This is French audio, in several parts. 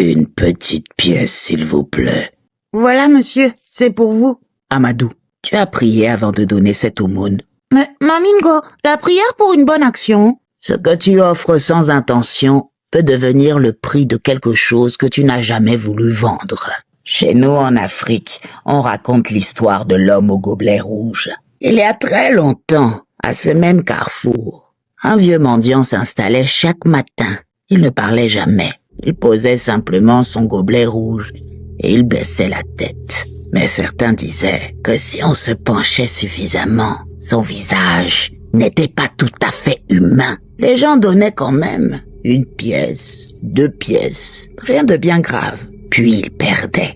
Une petite pièce, s'il vous plaît. Voilà, monsieur, c'est pour vous. Amadou, tu as prié avant de donner cette aumône. Mais, Mamingo, la prière pour une bonne action. Ce que tu offres sans intention peut devenir le prix de quelque chose que tu n'as jamais voulu vendre. Chez nous, en Afrique, on raconte l'histoire de l'homme au gobelet rouge. Il y a très longtemps, à ce même carrefour, un vieux mendiant s'installait chaque matin. Il ne parlait jamais. Il posait simplement son gobelet rouge et il baissait la tête. Mais certains disaient que si on se penchait suffisamment, son visage n'était pas tout à fait humain. Les gens donnaient quand même 1 pièce, 2 pièces, rien de bien grave. Puis il perdait.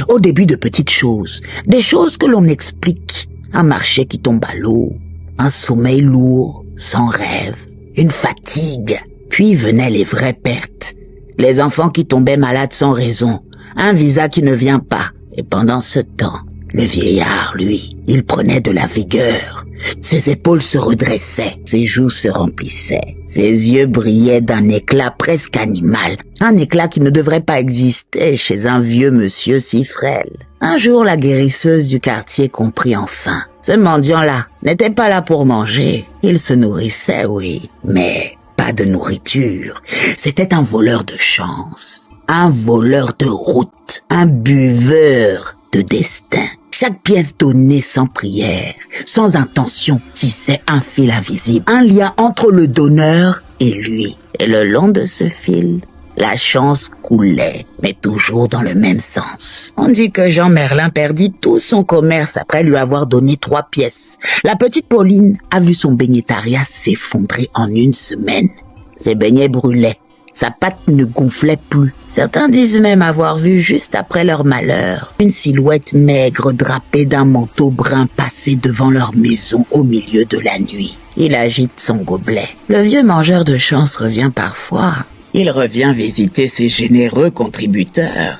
Au début de petites choses, des choses que l'on explique. Un marché qui tombe à l'eau, un sommeil lourd, sans rêve, une fatigue. Puis venaient les vraies pertes. Les enfants qui tombaient malades sans raison, un visa qui ne vient pas. Et pendant ce temps, le vieillard, lui, il prenait de la vigueur. Ses épaules se redressaient, ses joues se remplissaient. Ses yeux brillaient d'un éclat presque animal. Un éclat qui ne devrait pas exister chez un vieux monsieur si frêle. Un jour, la guérisseuse du quartier comprit enfin. Ce mendiant-là n'était pas là pour manger. Il se nourrissait, oui, mais pas de nourriture. C'était un voleur de chance, un voleur de route, un buveur de destin. Chaque pièce donnée sans prière, sans intention, tissait un fil invisible, un lien entre le donneur et lui. Et le long de ce fil, la chance coulait, mais toujours dans le même sens. On dit que Jean Merlin perdit tout son commerce après lui avoir donné 3 pièces. La petite Pauline a vu son beignetariat s'effondrer en 1 semaine. Ses beignets brûlaient. Sa pâte ne gonflait plus. Certains disent même avoir vu, juste après leur malheur, une silhouette maigre drapée d'un manteau brun passer devant leur maison au milieu de la nuit. Il agite son gobelet. Le vieux mangeur de chance revient parfois. Il revient visiter ses généreux contributeurs.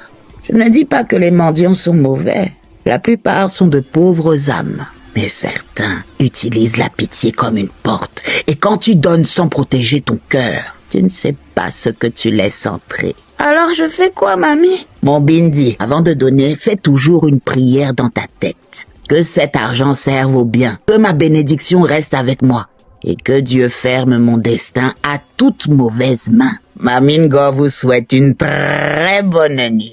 Je ne dis pas que les mendiants sont mauvais. La plupart sont de pauvres âmes. Mais certains utilisent la pitié comme une porte. Et quand tu donnes sans protéger ton cœur, tu ne sais pas ce que tu laisses entrer. Alors je fais quoi, mamie? Mon bindi, avant de donner, fais toujours une prière dans ta tête. Que cet argent serve au bien. Que ma bénédiction reste avec moi. Et que Dieu ferme mon destin à toute mauvaise main. Mamingo vous souhaite une très bonne nuit.